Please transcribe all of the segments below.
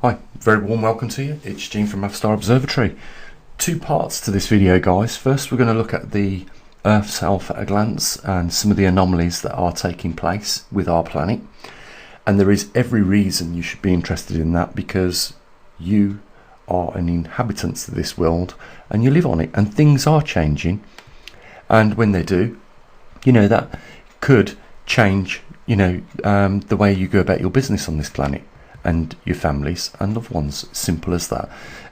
Hi, very warm welcome to you. It's Gene from maverickstar Observatory. Two parts to this video, guys. First, we're going to look at the Earth's health at a glance and some of the anomalies that are taking place with our planet. And there is every reason you should be interested in that, because you are an inhabitant of this world and you live on it, and things are changing. And when they do, that could change, the way you go about your business on this planet and your families and loved ones. Simple as that.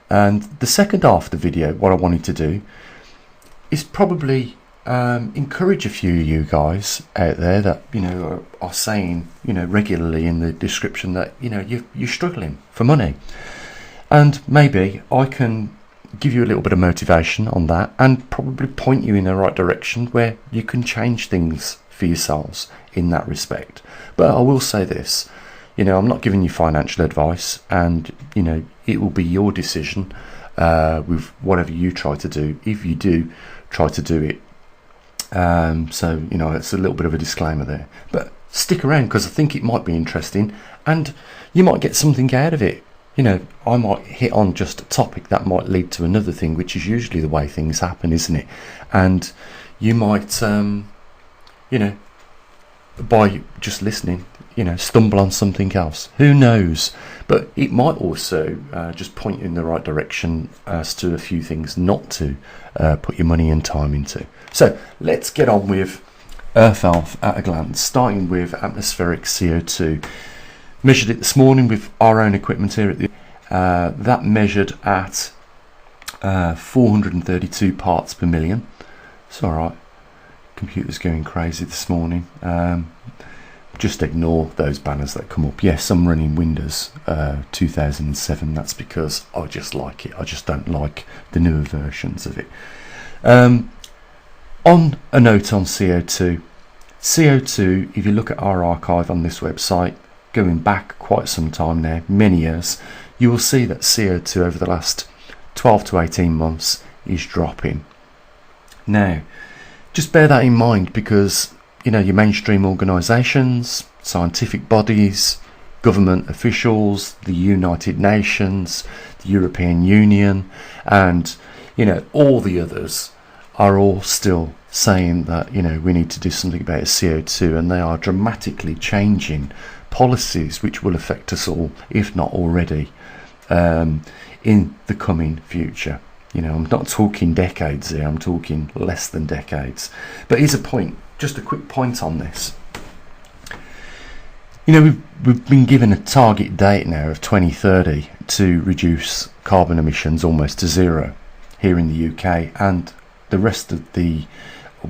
And the second half of the video, what I wanted to do is probably encourage a few of you guys out there that are saying regularly in the description that you're struggling for money, and maybe I can give you a little bit of motivation on that and probably point you in the right direction where you can change things for yourselves in that respect. But I will say this, I'm not giving you financial advice, and it will be your decision with whatever you try to do, if you do try to do it. So it's a little bit of a disclaimer there, but stick around because I think it might be interesting and you might get something out of it. I might hit on just a topic that might lead to another thing, which is usually the way things happen, isn't it? And you might by just listening stumble on something else, who knows. But it might also just point you in the right direction as to a few things not to put your money and time into. So let's get on with Earth health at a glance, starting with atmospheric CO2. Measured it this morning with our own equipment here at the that measured at 432 parts per million. It's alright, computer's going crazy this morning. Just ignore those banners that come up. Yes, I'm running Windows 2007. That's because I just like it. I just don't like the newer versions of it. On a note on CO2, if you look at our archive on this website, going back quite some time now, many years, you will see that CO2 over the last 12 to 18 months is dropping. Now, just bear that in mind, because your mainstream organisations, scientific bodies, government officials, the United Nations, the European Union, and all the others are all still saying that we need to do something about CO2, and they are dramatically changing policies which will affect us all, if not already, in the coming future. I'm not talking decades here, I'm talking less than decades. But here's a point, just a quick point on this. We've been given a target date now of 2030 to reduce carbon emissions almost to zero here in the UK, and the rest of the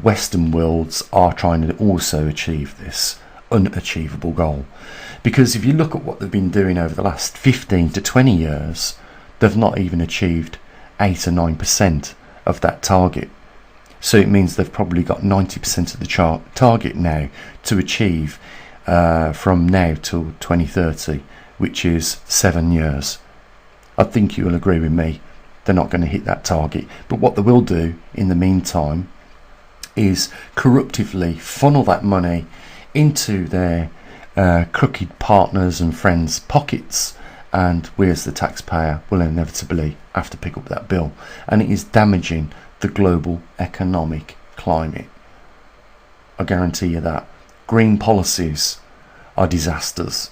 Western worlds are trying to also achieve this unachievable goal. Because if you look at what they've been doing over the last 15 to 20 years, they've not even achieved 8 or 9% of that target. So it means they've probably got 90% of the target now to achieve from now till 2030, which is 7 years. I think you will agree with me, they're not going to hit that target. But what they will do in the meantime is corruptively funnel that money into their crooked partners and friends' pockets, and we as the taxpayer will inevitably have to pick up that bill, and it is damaging the global economic climate. I guarantee you that. Green policies are disasters,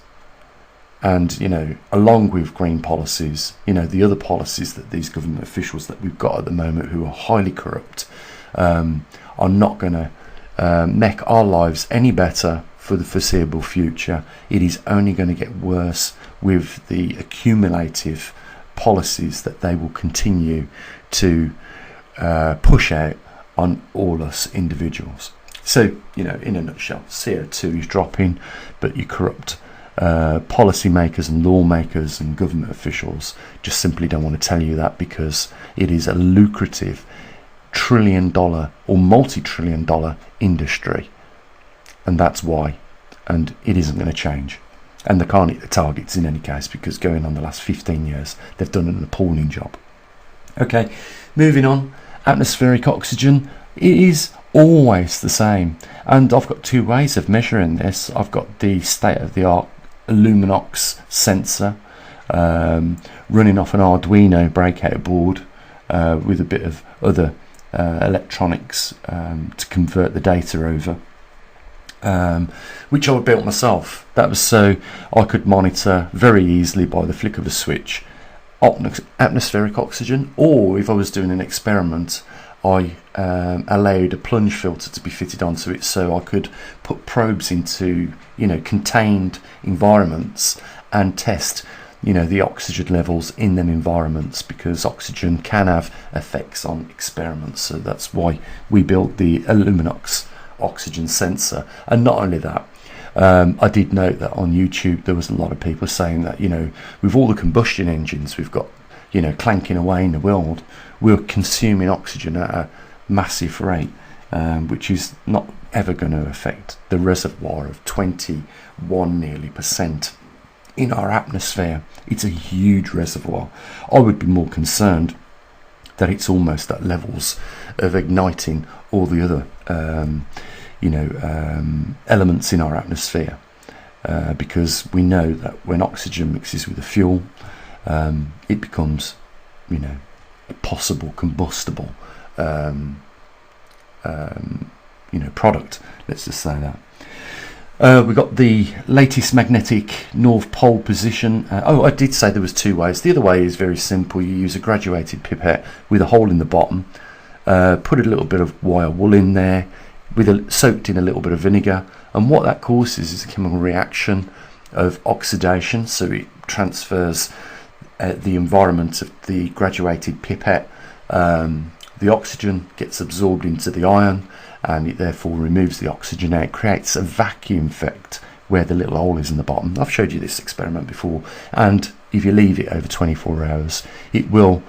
and along with green policies, the other policies that these government officials that we've got at the moment, who are highly corrupt, are not going to make our lives any better for the foreseeable future. It is only going to get worse with the accumulative policies that they will continue to push out on all us individuals. So, in a nutshell, CO2 is dropping, but you corrupt policymakers and lawmakers and government officials just simply don't want to tell you that, because it is a lucrative trillion-dollar or multi-trillion-dollar industry, and that's why. And it isn't going to change, and they can't hit the targets in any case, because going on the last 15 years they've done an appalling job. Okay, moving on. Atmospheric oxygen, it is always the same, and I've got two ways of measuring this. I've got the state-of-the-art Luminox sensor, running off an Arduino breakout board with a bit of other electronics to convert the data over, which I built myself. That was so I could monitor very easily by the flick of a switch atmospheric oxygen, or if I was doing an experiment, I allowed a plunge filter to be fitted onto it, so I could put probes into, you know, contained environments and test, you know, the oxygen levels in them environments, because oxygen can have effects on experiments. So that's why we built the Illuminox oxygen sensor. And not only that, I did note that on YouTube there was a lot of people saying that, you know, with all the combustion engines we've got, you know, clanking away in the world, we're consuming oxygen at a massive rate, which is not ever going to affect the reservoir of 21 nearly % in our atmosphere. It's a huge reservoir. I would be more concerned that it's almost at levels of igniting all the other elements in our atmosphere, because we know that when oxygen mixes with the fuel, it becomes, you know, a possible combustible product, let's just say that. We've got the latest magnetic North Pole position. I did say there was two ways. The other way is very simple. You use a graduated pipette with a hole in the bottom, put a little bit of wire wool in there, soaked in a little bit of vinegar, and what that causes is a chemical reaction of oxidation, so it transfers the environment of the graduated pipette. The oxygen gets absorbed into the iron, and it therefore removes the oxygen out, creates a vacuum effect where the little hole is in the bottom. I've showed you this experiment before, and if you leave it over 24 hours, it will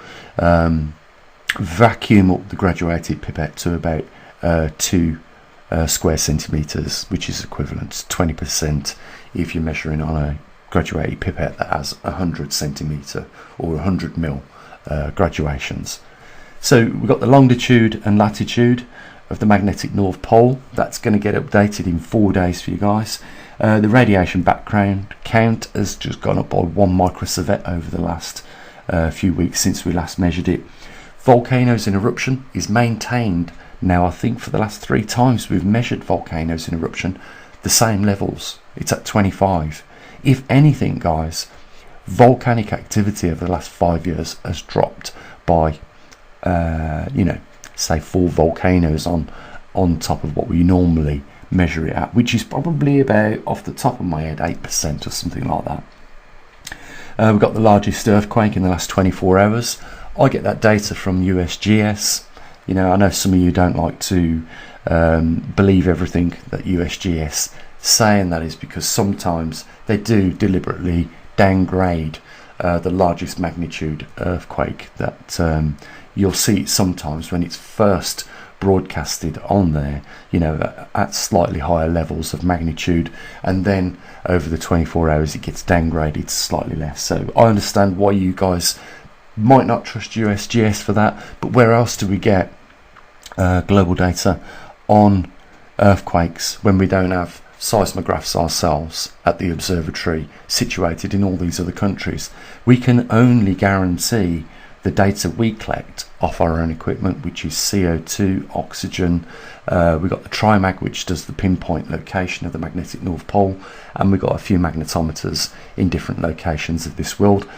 vacuum up the graduated pipette to about 2 square centimeters, which is equivalent to 20% if you're measuring on a graduated pipette that has 100 centimeter or 100 mil graduations. So we've got the longitude and latitude of the magnetic North Pole. That's going to get updated in 4 days for you guys. The radiation background count has just gone up by 1 microsievert over the last few weeks since we last measured it. Volcanoes in eruption is maintained now. I think for the last 3 times we've measured volcanoes in eruption, the same levels. It's at 25. If anything, guys, volcanic activity over the last 5 years has dropped by say 4 volcanoes on top of what we normally measure it at, which is probably about, off the top of my head, 8% or something like that. We've got the largest earthquake in the last 24 hours. I get that data from USGS. You know, I know some of you don't like to believe everything that USGS say, and that is because sometimes they do deliberately downgrade the largest magnitude earthquake. That you'll see it sometimes when it's first broadcasted on there, you know, at slightly higher levels of magnitude, and then over the 24 hours it gets downgraded slightly less. So I understand why you guys might not trust USGS for that, but where else do we get global data on earthquakes when we don't have seismographs ourselves at the observatory situated in all these other countries? We can only guarantee the data we collect off our own equipment, which is CO2, oxygen. We've got the TriMag, which does the pinpoint location of the magnetic North Pole, and we've got a few magnetometers in different locations of this world.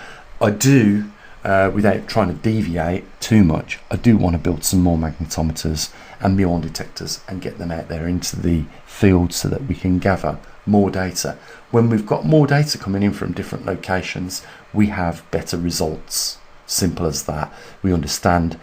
I do, without trying to deviate too much, I do want to build some more magnetometers and muon detectors and get them out there into the field so that we can gather more data. When we've got more data coming in from different locations, we have better results. Simple as that. We understand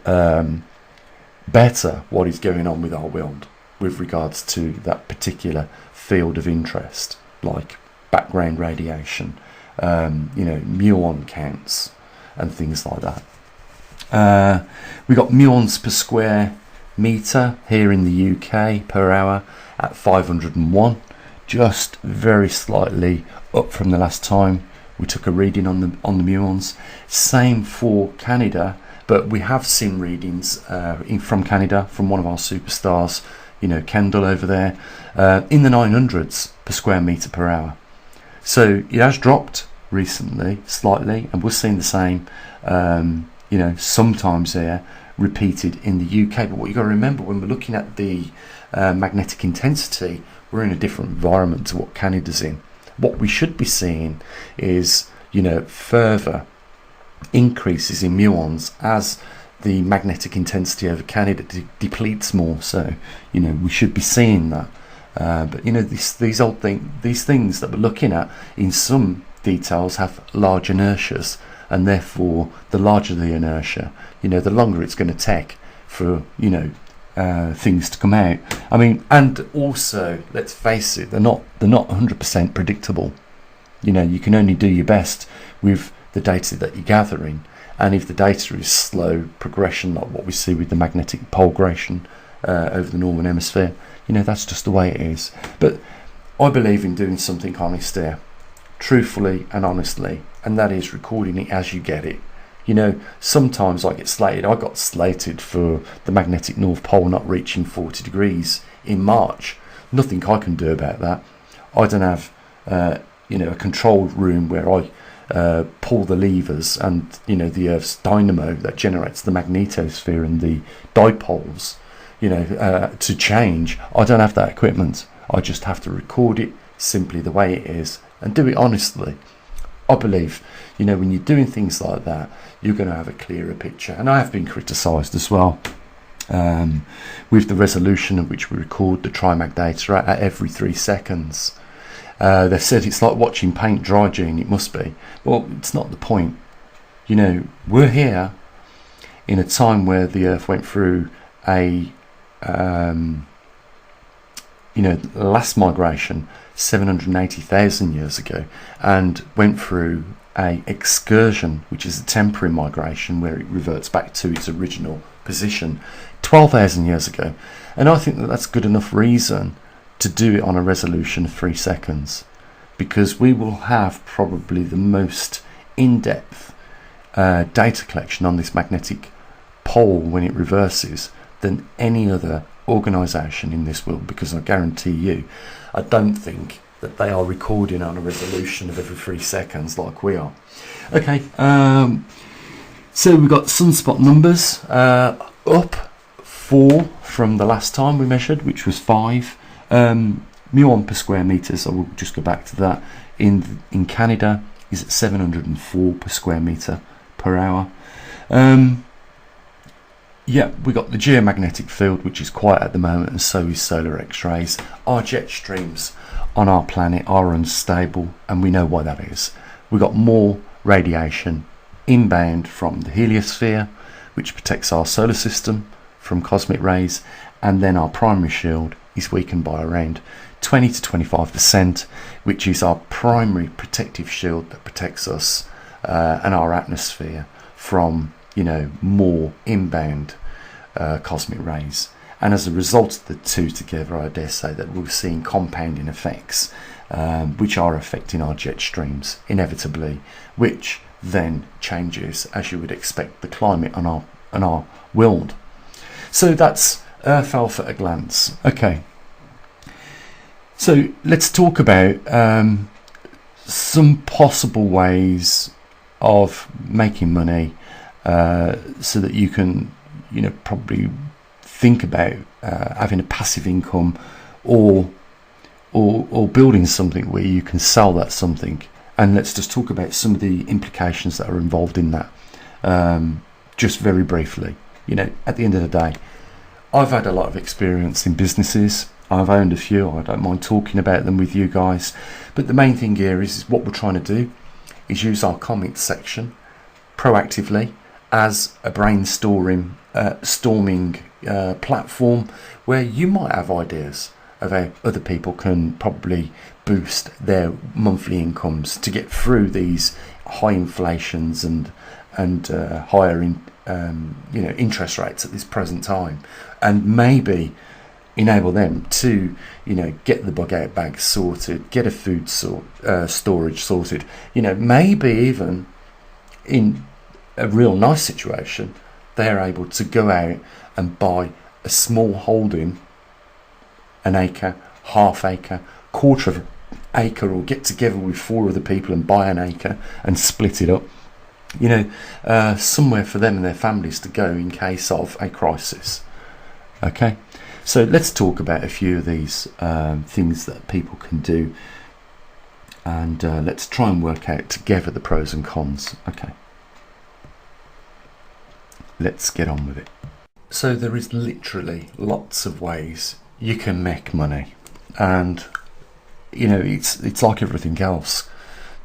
better what is going on with our world with regards to that particular field of interest, like background radiation, muon counts and things like that. We got muons per square meter here in the UK per hour at 501, just very slightly up from the last time we took a reading on the muons. Same for Canada, but we have seen readings from Canada from one of our superstars, you know, Kendall over there, in the 900s per square meter per hour. So it has dropped recently, slightly, and we're seeing the same, sometimes here repeated in the UK. But what you've got to remember when we're looking at the magnetic intensity, we're in a different environment to what Canada's in. What we should be seeing is, further increases in muons as the magnetic intensity over Canada depletes more. So, we should be seeing that. But these things that we're looking at in some details have large inertias, and therefore the larger the inertia, the longer it's going to take for things to come out. I mean, and also let's face it, they're not 100% predictable. You can only do your best with the data that you're gathering, and if the data is slow progression, like what we see with the magnetic polegration over the northern hemisphere, that's just the way it is. But I believe in doing something honest here, truthfully and honestly, and that is recording it as you get it. Sometimes I get slated. I got slated for the magnetic North Pole not reaching 40 degrees in March. Nothing I can do about that. I don't have a controlled room where I pull the levers and the Earth's dynamo that generates the magnetosphere and the dipoles to change. I don't have that equipment. I just have to record it simply the way it is and do it honestly. I believe when you're doing things like that, you're going to have a clearer picture. And I have been criticised as well with the resolution at which we record the trimag data at every 3 seconds. They've said it's like watching paint dry, Gene. It must be. Well, it's not the point. We're here in a time where the Earth went through a last migration 780,000 years ago, and went through a excursion, which is a temporary migration where it reverts back to its original position 12,000 years ago. And I think that that's good enough reason to do it on a resolution of 3 seconds, because we will have probably the most in-depth data collection on this magnetic pole when it reverses than any other organisation in this world, because I guarantee you, I don't think that they are recording on a resolution of every 3 seconds like we are. Okay, so we've got sunspot numbers up 4 from the last time we measured, which was 5. Muon per square metre, so we'll just go back to that. In Canada is at 704 per square metre per hour. Yeah, we got the geomagnetic field, which is quiet at the moment, and so is solar X-rays. Our jet streams on our planet are unstable, and we know why that is. We got more radiation inbound from the heliosphere, which protects our solar system from cosmic rays, and then our primary shield is weakened by around 20 to 25%, which is our primary protective shield that protects us and our atmosphere from more inbound cosmic rays. And as a result of the two together, I dare say that we're seeing compounding effects which are affecting our jet streams inevitably, which then changes, as you would expect, the climate on our world. So that's Earth Alpha at a glance. Okay, so let's talk about some possible ways of making money, so that you can, probably think about having a passive income, or building something where you can sell that something. And let's just talk about some of the implications that are involved in that, just very briefly. At the end of the day, I've had a lot of experience in businesses. I've owned a few. I don't mind talking about them with you guys. But the main thing here is what we're trying to do is use our comment section proactively as a brainstorming platform where you might have ideas of how other people can probably boost their monthly incomes to get through these high inflations and higher interest rates at this present time, and maybe enable them to get the bug out bag sorted, get a food storage sorted, maybe even in a real nice situation they're able to go out and buy a small holding, an acre, half acre, quarter of acre, or get together with 4 other people and buy an acre and split it up. Somewhere for them and their families to go in case of a crisis. Okay, so let's talk about a few of these things that people can do, and let's try and work out together the pros and cons. Okay, let's get on with it. So there is literally lots of ways you can make money, and it's like everything else.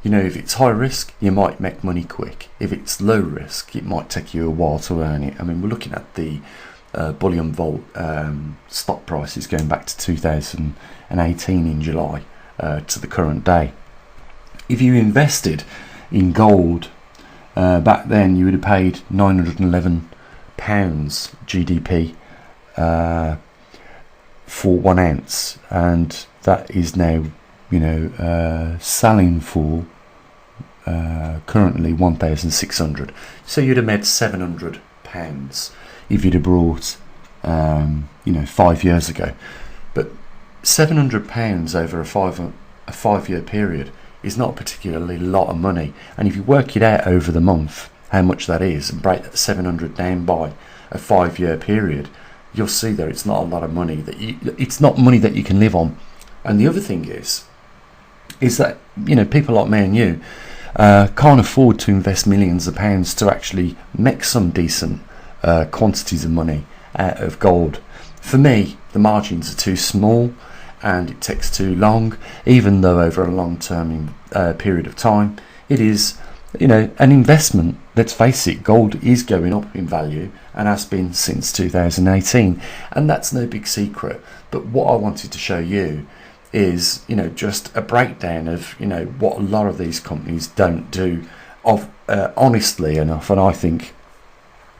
If it's high risk, you might make money quick. If it's low risk, it might take you a while to earn it. I mean, we're looking at the bullion vault stock prices going back to 2018 in July to the current day. If you invested in gold back then, you would have paid £911 GDP for 1 ounce, and that is now selling for currently 1,600. So you'd have made £700 if you'd have brought 5 years ago. But £700 over a 5-year period is not particularly a lot of money, and if you work it out over the month how much that is and break that 700 down by a 5-year period, you'll see that it's not a lot of money, it's not money that you can live on. And the other thing is that people like me and you can't afford to invest millions of pounds to actually make some decent quantities of money out of gold. For me, the margins are too small and it takes too long, even though over a long-term period of time it is an investment. Let's face it, gold is going up in value and has been since 2018, and that's no big secret. But what I wanted to show you is just a breakdown of what a lot of these companies don't do honestly enough. And I think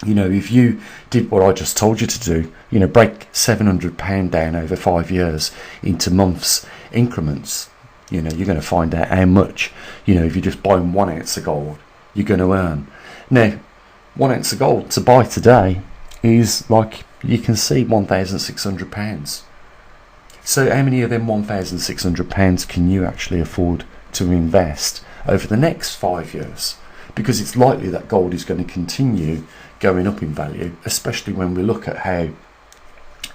if you did what I just told you to do, break £700 down over 5 years into months increments, you're going to find out how much if you're just buying 1 ounce of gold you're going to earn. Now 1 ounce of gold to buy today is, like you can see, £1,600. So how many of them £1,600 can you actually afford to invest over the next 5 years? Because it's likely that gold is going to continue going up in value, especially when we look at how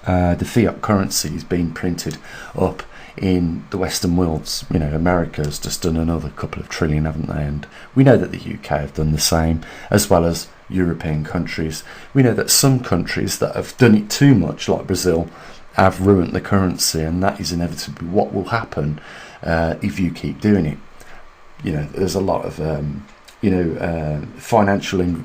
the fiat currency is being printed up in the Western worlds. America's just done another couple of trillion, haven't they? And we know that the UK have done the same, as well as European countries. We know that some countries that have done it too much, like Brazil, have ruined the currency, and that is inevitably what will happen if you keep doing it. There's a lot of financial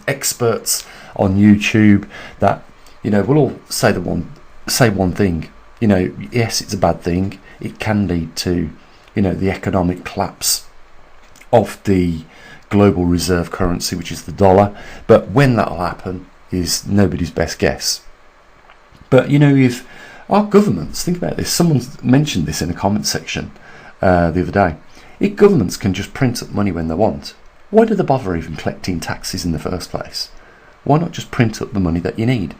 experts on YouTube that will all say one thing. Yes, it's a bad thing. It can lead to the economic collapse of the global reserve currency, which is the dollar. But when that'll happen is nobody's best guess. But if our governments, think about this, someone mentioned this in a comment section the other day, if governments can just print up money when they want, why do they bother even collecting taxes in the first place? Why not just print up the money that you need?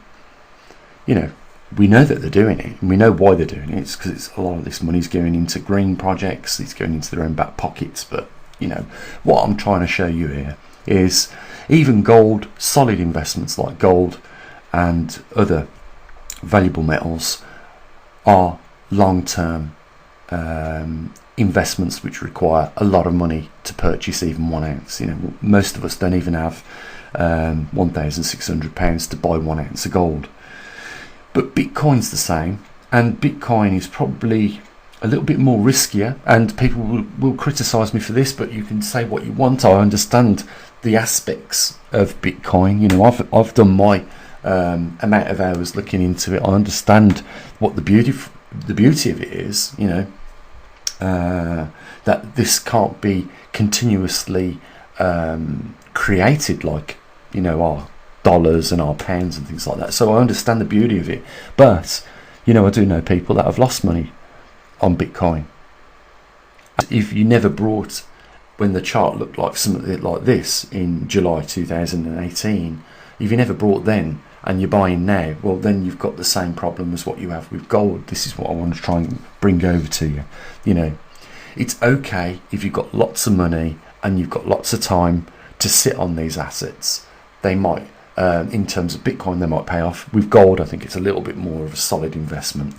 We know that they're doing it, and we know why they're doing it. It's because a lot of this money's going into green projects, it's going into their own back pockets. But what I'm trying to show you here is even gold, solid investments like gold and other valuable metals are long-term investments which require a lot of money to purchase even 1 ounce. Most of us don't even have £1,600 to buy 1 ounce of gold. But Bitcoin's the same, and Bitcoin is probably a little bit more riskier, and people will criticise me for this, but you can say what you want. I understand the aspects of Bitcoin. I've done my amount of hours looking into it. I understand what the beauty of it is. That this can't be continuously created like our dollars and our pounds and things like that. So I understand the beauty of it, but I do know people that have lost money on Bitcoin. If you never brought when the chart looked like something like this in July 2018, if you never brought then and you're buying now, well, then you've got the same problem as what you have with gold. This is what I want to try and bring over to you. it's okay if you've got lots of money and you've got lots of time to sit on these assets. They might, in terms of Bitcoin, they might pay off. With gold, I think it's a little bit more of a solid investment,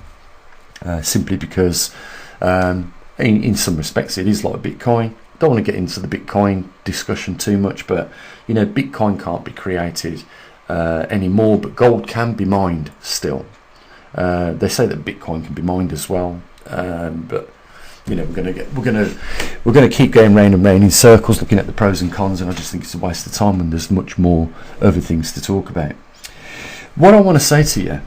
simply because in some respects it is like Bitcoin. Don't want to get into the Bitcoin discussion too much, but you know, Bitcoin can't be created anymore, but gold can be mined still. They say that Bitcoin can be mined as well, but you know, we're gonna keep going round and round in circles, looking at the pros and cons, and I just think it's a waste of time when there's much more other things to talk about. What I want to say to you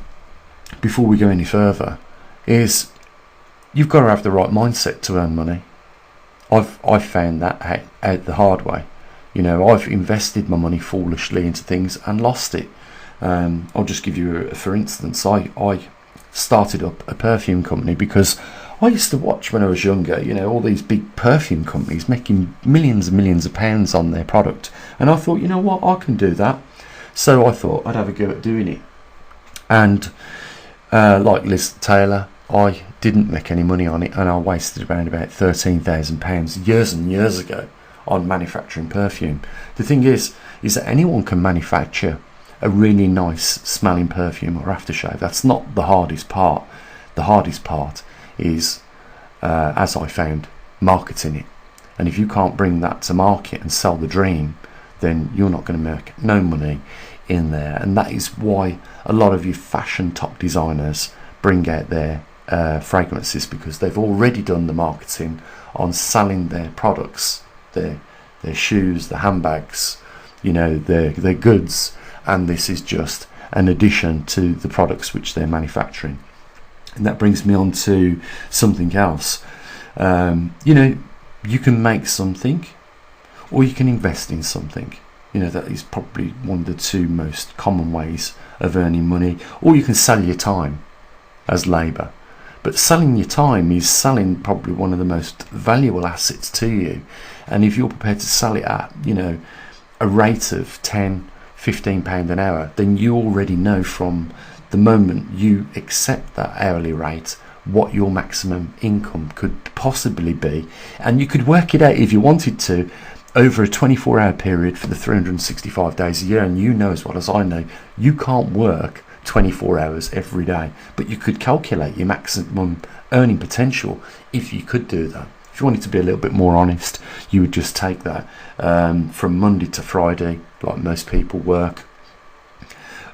before we go any further is you've got to have the right mindset to earn money. I've found that out the hard way. You know, I've invested my money foolishly into things and lost it. I'll just give you for instance, I started up a perfume company because I used to watch when I was younger, you know, all these big perfume companies making millions and millions of pounds on their product, and I thought, you know what, I can do that. So I thought I'd have a go at doing it, and like Liz Taylor, I didn't make any money on it, and I wasted around about £13,000 years and years ago on manufacturing perfume. The thing is that anyone can manufacture a really nice smelling perfume or aftershave. That's not the hardest part. The hardest part is, as I found, marketing it. And if you can't bring that to market and sell the dream, then you're not going to make no money in there. And that is why a lot of you fashion top designers bring out their fragrances, because they've already done the marketing on selling their products, their shoes, the handbags, you know, their goods, and this is just an addition to the products which they're manufacturing. And that brings me on to something else. You know, you can make something, or you can invest in something. You know, that is probably one of the two most common ways of earning money. Or you can sell your time as labour. But selling your time is selling probably one of the most valuable assets to you. And if you're prepared to sell it at, you know, a rate of £10-15 an hour, then you already know from the moment you accept that hourly rate what your maximum income could possibly be. And you could work it out if you wanted to over a 24-hour period for the 365 days a year. And you know as well as I know, you can't work 24 hours every day, but you could calculate your maximum earning potential if you could do that. If you wanted to be a little bit more honest, you would just take that from Monday to Friday, like most people work,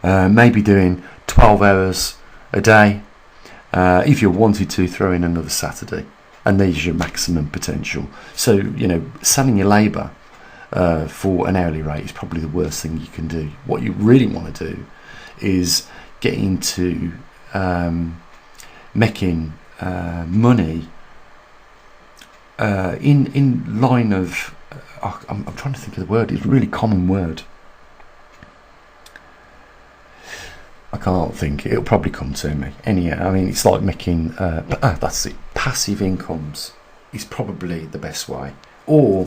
maybe doing 12 hours a day. If you wanted to, throw in another Saturday, and there's your maximum potential. So, you know, selling your labour for an hourly rate is probably the worst thing you can do. What you really want to do is get into making money in line of I'm trying to think of the word. It's a really common word. I can't think. It'll probably come to me. Anyhow, I mean, it's like making that's it. Passive incomes is probably the best way, or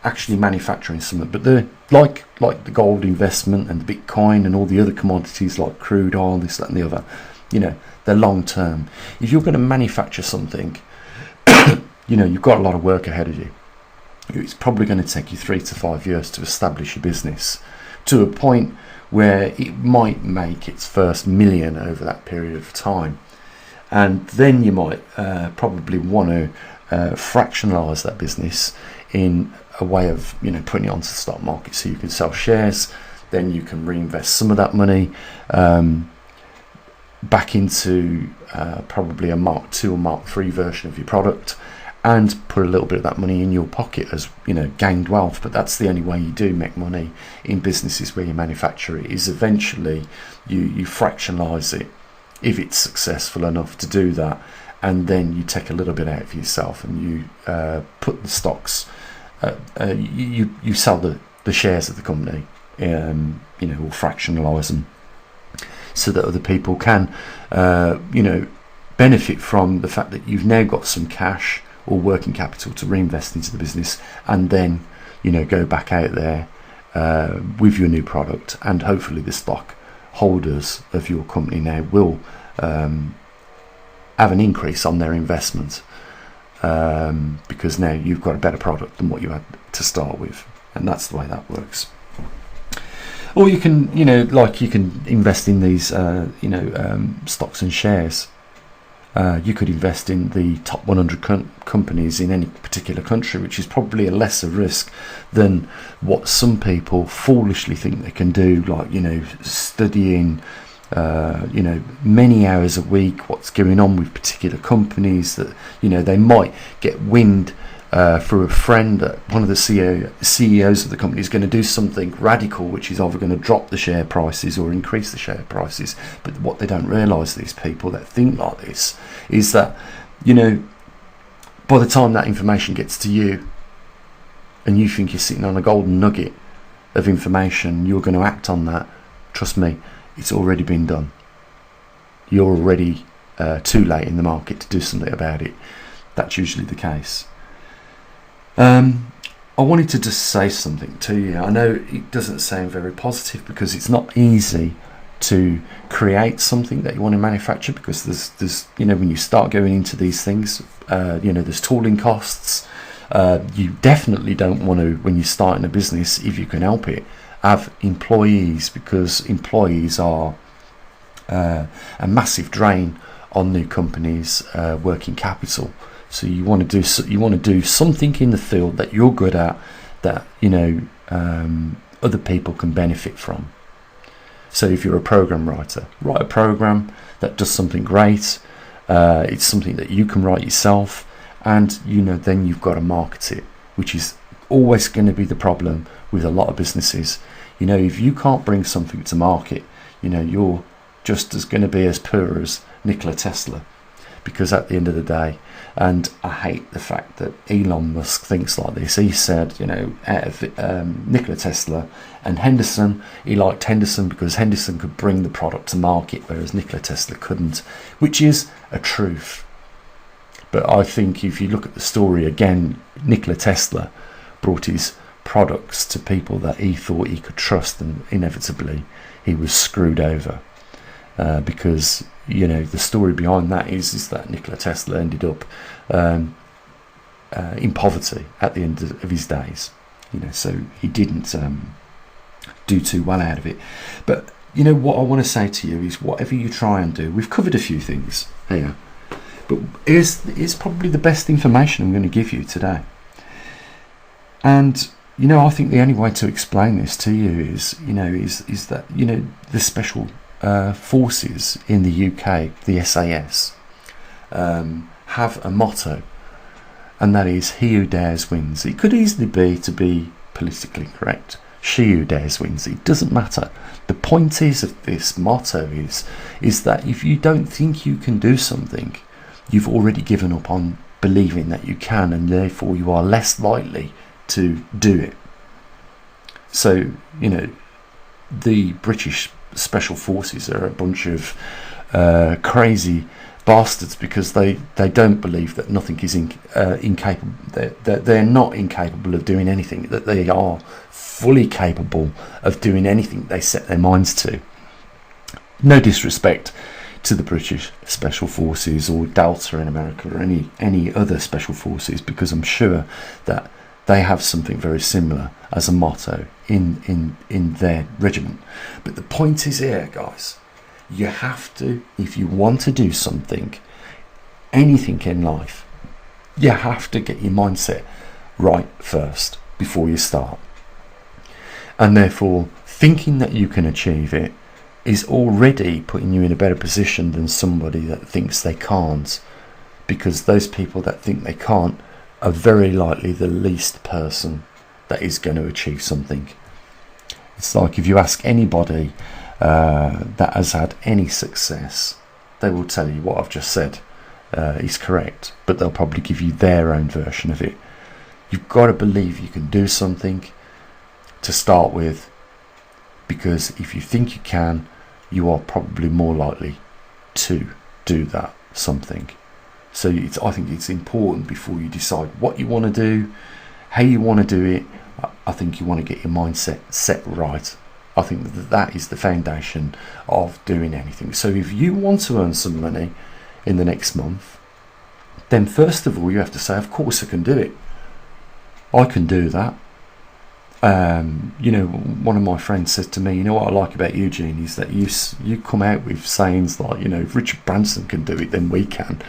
actually manufacturing something. But the like the gold investment and the Bitcoin and all the other commodities like crude oil, this, that, and the other, you know, they're long term. If you're going to manufacture something, you know, you've got a lot of work ahead of you. It's probably going to take you 3 to 5 years to establish your business to a point where it might make its first million over that period of time. And then you might probably want to fractionalise that business in a way of, you know, putting it onto the stock market so you can sell shares. Then you can reinvest some of that money back into probably a Mark II or Mark III version of your product, and put a little bit of that money in your pocket as, you know, gained wealth. But that's the only way you do make money in businesses where you manufacture it, is eventually you fractionalise it if it's successful enough to do that, and then you take a little bit out for yourself and you put the stocks, you sell the shares of the company, you know, or fractionalise them so that other people can, you know, benefit from the fact that you've now got some cash or working capital to reinvest into the business, and then, you know, go back out there with your new product, and hopefully the stock holders of your company now will have an increase on their investment. because now you've got a better product than what you had to start with, and that's the way that works. Or you can, you can invest in these, stocks and shares. You could invest in the top 100 companies in any particular country, which is probably a lesser risk than what some people foolishly think they can do, like, studying, many hours a week, what's going on with particular companies that, they might get wind through a friend that one of the CEOs of the company is going to do something radical, which is either going to drop the share prices or increase the share prices. But what they don't realise, these people that think like this, is that, by the time that information gets to you and you think you're sitting on a golden nugget of information, you're going to act on that. Trust me, it's already been done. You're already too late in the market to do something about it. That's usually the case. I wanted to just say something to you. I know it doesn't sound very positive because it's not easy to create something that you want to manufacture, because there's when you start going into these things, there's tooling costs. You definitely don't want to, when you're starting a business, if you can help it, have employees, because employees are a massive drain on new companies' working capital. So you want to do something in the field that you're good at, that other people can benefit from. So if you're a program writer, write a program that does something great. It's something that you can write yourself, and then you've got to market it, which is always going to be the problem with a lot of businesses. If you can't bring something to market, you're just as going to be as poor as Nikola Tesla. Because at the end of the day, and I hate the fact that Elon Musk thinks like this. He said, out of Nikola Tesla and Henderson, he liked Henderson because Henderson could bring the product to market, whereas Nikola Tesla couldn't, which is a truth. But I think if you look at the story again, Nikola Tesla brought his products to people that he thought he could trust, and inevitably he was screwed over. Because the story behind that is that Nikola Tesla ended up in poverty at the end of his days. So he didn't do too well out of it. But what I want to say to you is, whatever you try and do, we've covered a few things here, but it's probably the best information I'm going to give you today. And I think the only way to explain this to you is that the special forces in the UK, the SAS, have a motto, and that is, he who dares wins. It could easily be, to be politically correct, she who dares wins. It doesn't matter. The point is of this motto is that if you don't think you can do something, you've already given up on believing that you can, and therefore you are less likely to do it. So the British Special Forces are a bunch of crazy bastards, because they don't believe that nothing is incapable. They're not incapable of doing anything, that they are fully capable of doing anything they set their minds to. No disrespect to the British Special Forces or Delta in America or any other special forces, because I'm sure that they have something very similar as a motto in their regiment. But the point is here, guys, you have to, if you want to do something, anything in life, you have to get your mindset right first before you start. And therefore, thinking that you can achieve it is already putting you in a better position than somebody that thinks they can't, because those people that think they can't are very likely the least person that is going to achieve something. It's like if you ask anybody that has had any success, they will tell you what I've just said is correct, but they'll probably give you their own version of it. You've got to believe you can do something to start with, because if you think you can, you are probably more likely to do that something. So I think it's important, before you decide what you want to do, how you want to do it, I think you want to get your mindset set right. I think that is the foundation of doing anything. So if you want to earn some money in the next month, then first of all you have to say, of course I can do it. I can do that. You know, one of my friends said to me, you know what I like about you, Gene, is that you come out with sayings like, you know, if Richard Branson can do it, then we can.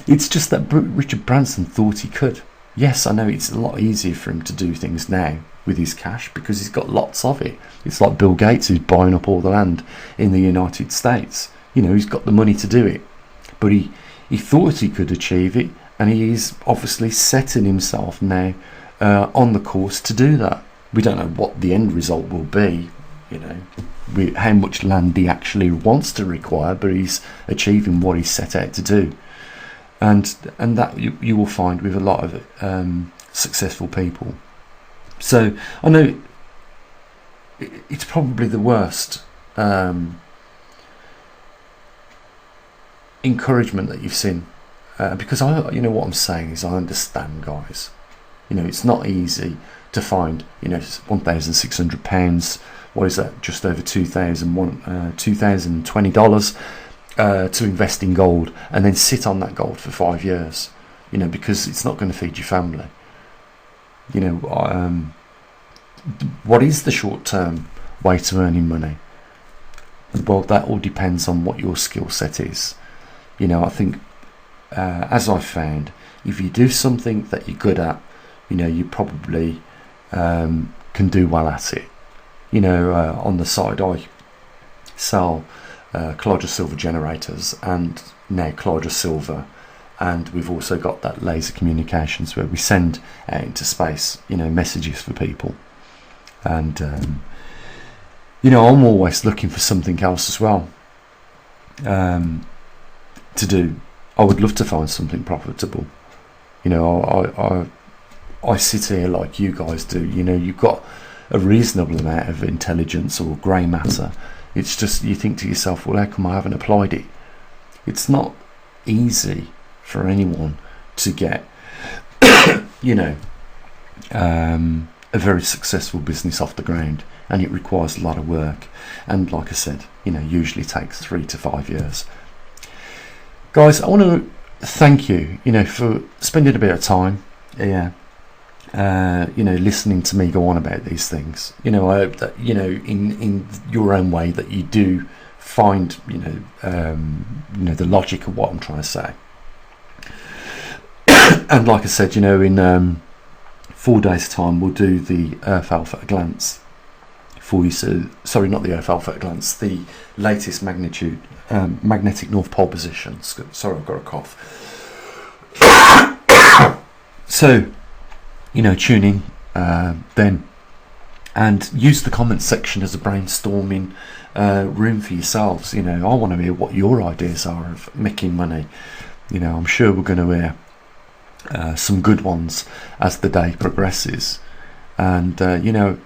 It's just that Richard Branson thought he could. Yes, I know it's a lot easier for him to do things now with his cash because he's got lots of it. It's like Bill Gates who's buying up all the land in the United States. You know, he's got the money to do it. But he thought he could achieve it, and he is obviously setting himself now on the course to do that. We don't know what the end result will be, you know, how much land he actually wants to require, but he's achieving what he's set out to do. And that you will find with a lot of successful people. So I know it's probably the worst encouragement that you've seen, because you know what I'm saying is I understand, guys. You know, it's not easy to find, you know, £1,600. What is that? Just over $2,020 to invest in gold and then sit on that gold for 5 years. You know, because it's not going to feed your family. You know, what is the short-term way to earning money? Well, that all depends on what your skill set is. You know, I think, as I've found, if you do something that you're good at, you know, you probably can do well at it. You know, on the side I sell Clydra silver generators and now Clydra silver, and we've also got that laser communications where we send out into space, you know, messages for people. And you know, I'm always looking for something else as well to do. I would love to find something profitable. You know, I sit here like you guys do. You know, you've got a reasonable amount of intelligence or grey matter. It's just you think to yourself, well, how come I haven't applied it? It's not easy for anyone to get you know, a very successful business off the ground, and it requires a lot of work, and like I said, you know, usually takes 3 to 5 years. Guys, I want to thank you, you know, for spending a bit of time here, you know, listening to me go on about these things. You know, I hope that, you know, in your own way, that you do find, you know, the logic of what I'm trying to say. And like I said, you know, in 4 days' time, we'll do the Earth Alpha at a glance for you. So, sorry, not the Earth Alpha at a glance, the latest magnetic North Pole position. Sorry, I've got a cough. So, you know, tune in then, and use the comments section as a brainstorming room for yourselves. You know, I want to hear what your ideas are of making money. You know, I'm sure we're going to hear some good ones as the day progresses. And you know,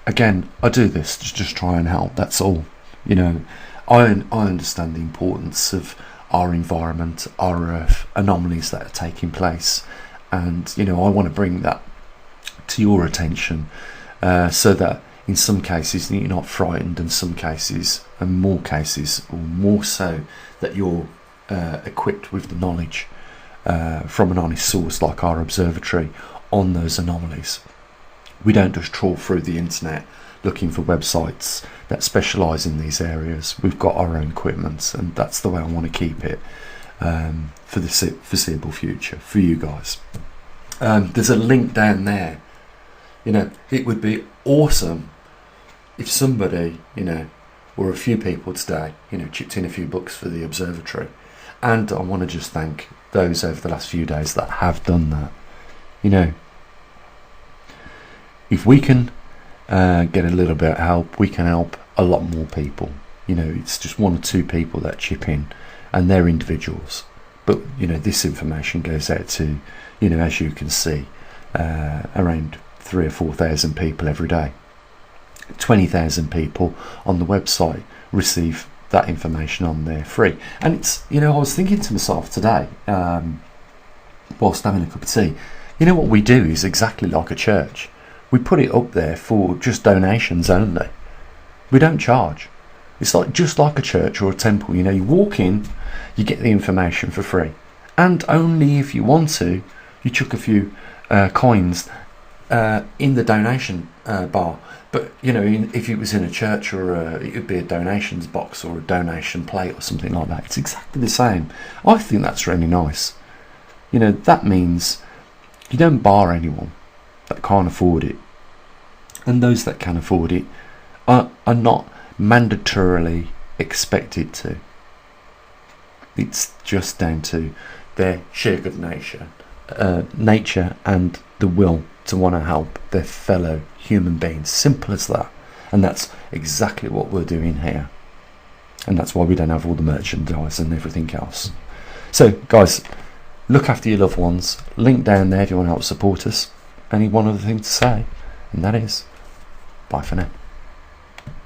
again, I do this to just try and help, that's all. You know, I understand the importance of our environment, our Earth, anomalies that are taking place, and you know, I want to bring that to your attention, so that in some cases you're not frightened, in some cases, and more cases, or more so, that you're equipped with the knowledge from an honest source like our observatory on those anomalies. We don't just trawl through the internet looking for websites that specialise in these areas. We've got our own equipment, and that's the way I want to keep it for the foreseeable future for you guys. There's a link down there. You know, it would be awesome if somebody, you know, or a few people today, you know, chipped in a few bucks for the observatory. And I want to just thank those over the last few days that have done that. You know, if we can get a little bit of help, we can help a lot more people. You know, it's just 1 or 2 people that chip in, and they're individuals. But, you know, this information goes out to, you know, as you can see, around 3,000 or 4,000 people every day. 20,000 people on the website receive that information on there free. And it's, you know, I was thinking to myself today, whilst having a cup of tea, you know, what we do is exactly like a church. We put it up there for just donations only. We don't charge. It's like just like a church or a temple. You know, you walk in, you get the information for free, and only if you want to, you chuck a few coins in the donation bar. But you know, if it was in a church, or it would be a donations box or a donation plate or something like that, it's exactly the same. I think that's really nice. You know, that means you don't bar anyone that can't afford it, and those that can afford it are not mandatorily expected to. It's just down to their sheer good nature and the will to want to help their fellow human beings. Simple as that. And that's exactly what we're doing here. And that's why we don't have all the merchandise and everything else. So guys, look after your loved ones. Link down there if you want to help support us. Only one other thing to say, and that is bye for now.